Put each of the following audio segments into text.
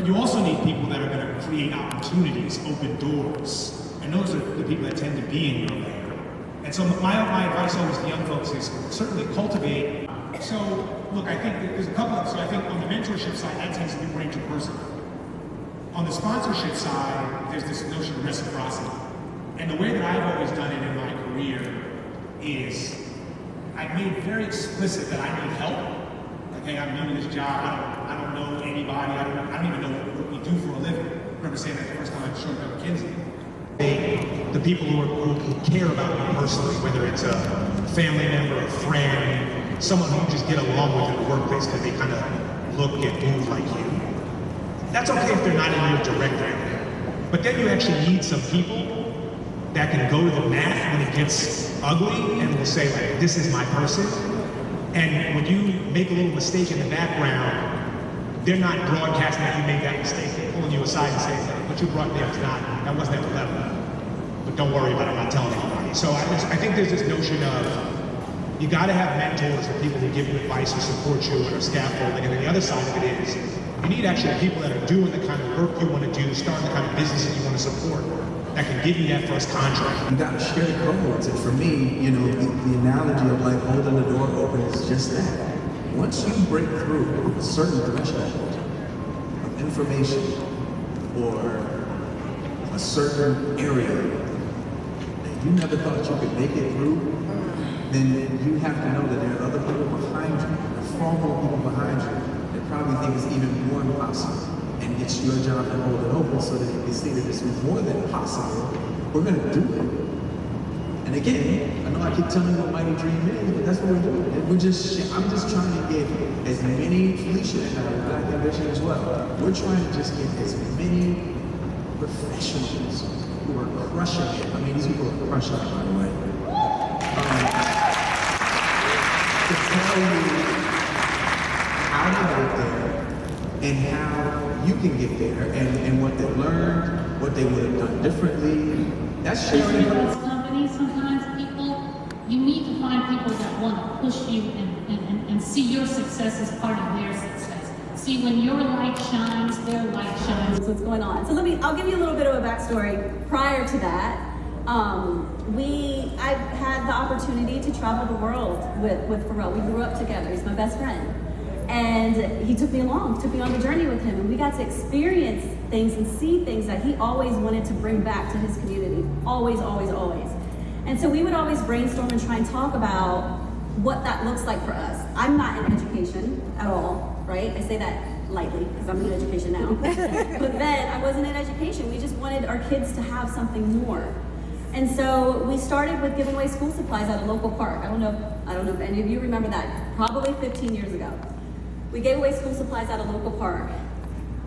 But you also need people that are going to create opportunities, open doors. And those are the people that tend to be in your lane. And so my advice always to young folks is certainly cultivate. So look, I think there's a couple of, so I think on the mentorship side, that tends to be more interpersonal. On the sponsorship side, there's this notion of reciprocity. And the way that I've always done it in my career is I've made very explicit that I need help. Like, hey, I'm new to this job, I don't know anybody, I don't even know what we do for a living. I remember saying that the first time I showed up at McKinsey. The people who care about you personally, whether it's a family member, a friend, someone who you just get along with in the workplace because they kind of look and move like you. That's okay if they're not in your direct area. But then you actually need some people that can go to the mat when it gets ugly and will say, like, this is my person. And when you make a little mistake in the background, they're not broadcasting that you made that mistake. They're pulling you aside and saying, what you brought there was not, that wasn't at the level. But don't worry about it, I'm not telling anybody. So I think there's this notion of, you gotta have mentors or people who give you advice or support you or scaffolding. And then the other side of it is, you need actually people that are doing the kind of work you want to do, starting the kind of business that you want to support, that can give you that first contract. You gotta share the cohorts. And for me, you know, the analogy of like holding the door open is just that. Once you break through a certain threshold of information or a certain area that you never thought you could make it through, then you have to know that there are other people behind you, there are far more people behind you that probably think it's even more impossible. And it's your job to hold it open so that you can see that it's more than possible. We're gonna do it. And again, I know I keep telling you what Mighty Dream is, but that's what we're doing. And I'm just trying to get as many, Felicia and I, Black Ambition as well, we're trying to just get as many professionals who are crushing it. I mean, these people are crushing it, by the way. To tell you how to get there and how you can get there and what they learned, what they would have done differently. That's sharing. Sometimes people, you need to find people that want to push you and see your success as part of their success. See, when your light shines, their light shines. What's going on? So I'll give you a little bit of a backstory. Prior to that, I had the opportunity to travel the world with Pharrel. We grew up together. He's my best friend. And he took me along, took me on the journey with him. And we got to experience things and see things that he always wanted to bring back to his community. Always, always, always. And so we would always brainstorm and try and talk about what that looks like for us. I'm not in education at all, right? I say that lightly because I'm in education now. But then I wasn't in education. We just wanted our kids to have something more. And so we started with giving away school supplies at a local park. I don't know if any of you remember that, probably 15 years ago. We gave away school supplies at a local park.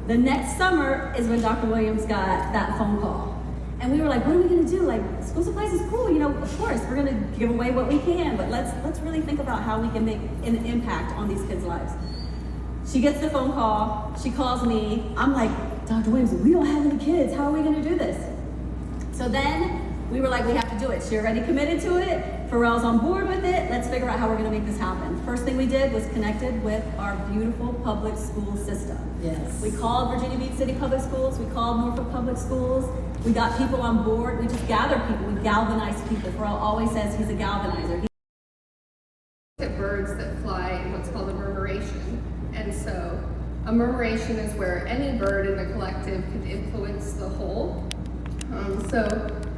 The next summer is when Dr. Williams got that phone call. And we were like, what are we gonna do? Like, school supplies is cool, you know, of course, we're gonna give away what we can, but let's really think about how we can make an impact on these kids' lives. She gets the phone call, she calls me, I'm like, Dr. Williams, we don't have any kids, how are we gonna do this? So then we were like, we have to do it. She already committed to it, Pharrell's on board with it, let's figure out how we're gonna make this happen. First thing we did was connected with our beautiful public school system. Yes. We called Virginia Beach City Public Schools, we called Norfolk Public Schools, we got people on board, we just gathered people, we galvanized people. Pharrell always says he's a galvanizer. At birds that fly in what's called a murmuration. And so a murmuration is where any bird in the collective can influence the whole. So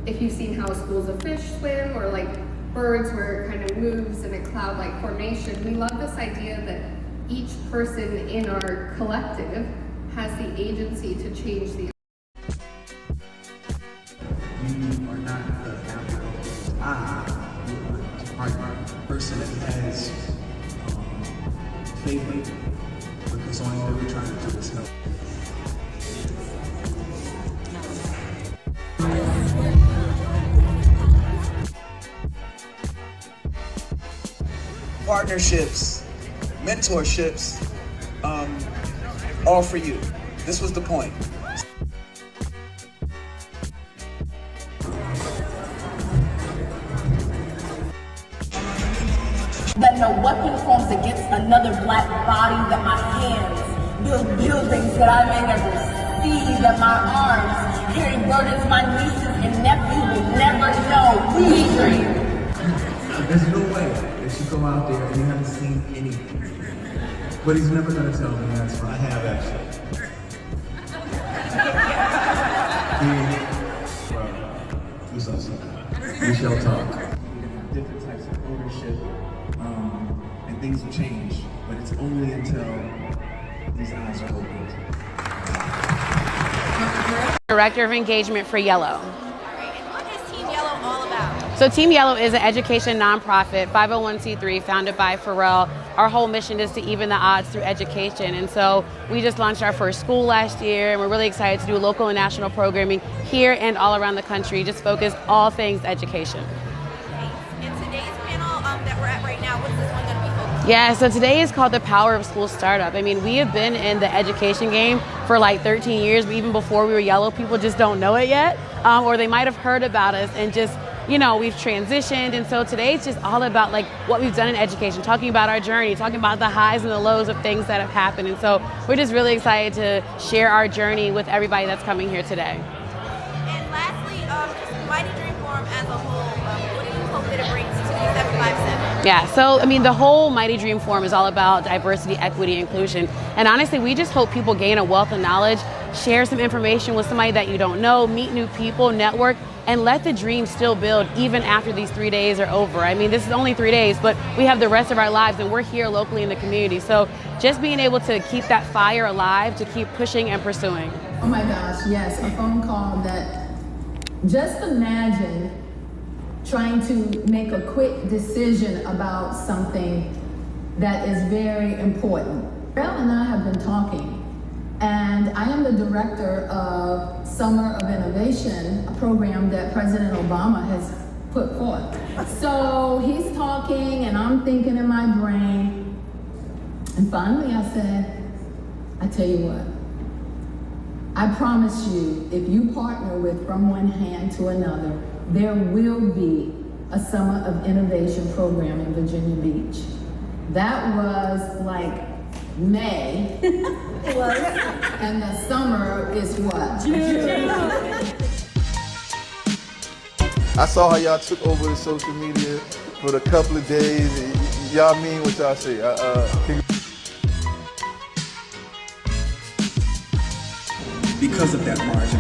if you've seen how schools of fish swim or like birds where it kind of moves in a cloud-like formation, we love this idea that each person in our collective has the agency to change the You are not the apple. You are a person that has faith, because all we're trying to do is help. Partnerships, mentorships, all for you. This was the point. That no weapon forms against another black body, that my hands build buildings that I may never see, that my arms carry burdens my nieces and nephews will never know. We dream. There's no way that you go out there and you haven't seen anything. But he's never gonna tell me that's fine. I have actually. Do something. We shall talk. Different types of ownership, and things will change, but it's only until these eyes are opened. Director of Engagement for Yellow. What is Team Yellow all about? So Team Yellow is an education nonprofit, 501c3, founded by Pharrel. Our whole mission is to even the odds through education. And so we just launched our first school last year, and we're really excited to do local and national programming here and all around the country, just focus all things education. In today's panel that we're at right now, what's this one going to be focused on? Yeah, so today is called The Power of School Startup. I mean, we have been in the education game for like 13 years, but even before we were Yellow, people just don't know it yet, or they might have heard about us and just, you know, we've transitioned. And so today it's just all about like what we've done in education, talking about our journey, talking about the highs and the lows of things that have happened. And so we're just really excited to share our journey with everybody that's coming here today. And lastly, just Mighty Dream Forum as a whole, what do you hope that it brings to 757? Yeah, so I mean, the whole Mighty Dream Forum is all about diversity, equity, inclusion. And honestly, we just hope people gain a wealth of knowledge, share some information with somebody that you don't know, meet new people, network, and let the dream still build even after these 3 days are over. I mean, this is only 3 days, but we have the rest of our lives and we're here locally in the community. So just being able to keep that fire alive, to keep pushing and pursuing. Oh my gosh, yes, a phone call that, just imagine trying to make a quick decision about something that is very important. Pharrel and I have been talking, and I am the director of Summer of Innovation, a program that President Obama has put forth. So he's talking and I'm thinking in my brain, and finally I said, I tell you what, I promise you, if you partner with From One Hand to Another, there will be a Summer of Innovation program in Virginia Beach. That was like May. It was. And the summer is what? June. I saw how y'all took over the social media for a couple of days. Y'all mean what y'all say. Because of that margin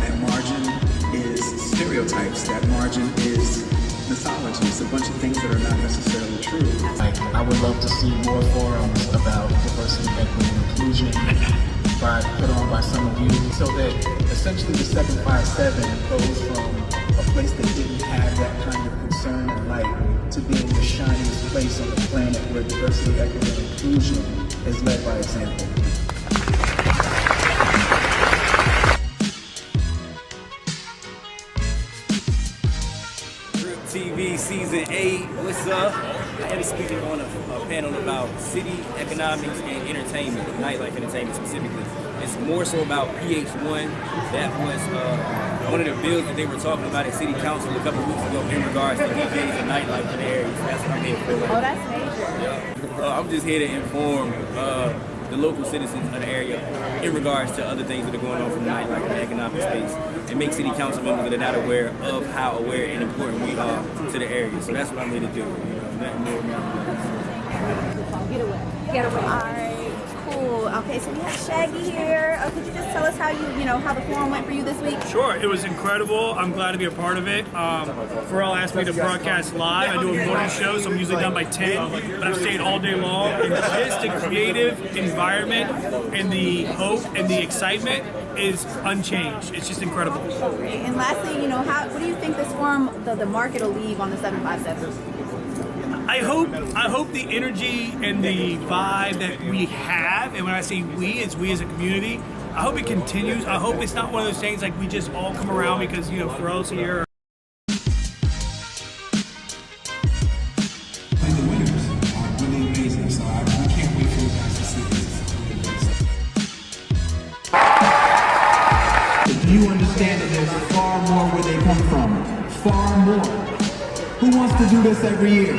is stereotypes, that margin is mythology. It's a bunch of things that are not necessarily true. I would love to see more forums about diversity, equity, and inclusion put on by some of you, so that essentially the 757 goes from a place that didn't have that kind of concern and light to being the shiniest place on the planet where diversity, equity, and inclusion is led by example. TV Season 8, what's up? I am speaking on a panel about city economics and entertainment, nightlife entertainment specifically. It's more so about PH1. That was one of the bills that they were talking about at City Council a couple of weeks ago in regards to DJs and nightlife in the area. So that's what I'm here for. Oh, that's major. Yeah. I'm just here to inform the local citizens of the area in regards to other things that are going on from the nightlife and the economic space, and make city council members that are not aware of how aware and important we are to the area. So that's what I'm here to do. Nothing more, Get away. Get away. All right, cool. Okay, so we have Shaggy here. Could you just tell us how how the forum went for you this week? Sure, it was incredible. I'm glad to be a part of it. Pharrell asked me to broadcast live. I do a morning show, so I'm usually done by 10, but I've stayed all day long. And just the creative environment and the hope and the excitement is unchanged. It's just incredible. And lastly, what do you think this forum, the market will leave on the 757? I hope the energy and the vibe that we have, and when I say we, it's we as a community, I hope it continues. I hope it's not one of those things like we just all come around because, Pharrell's here. And the winners are really amazing, so we can't wait for you guys to see this. Do you understand that there's far more where they come from? Far more. Who wants to do this every year?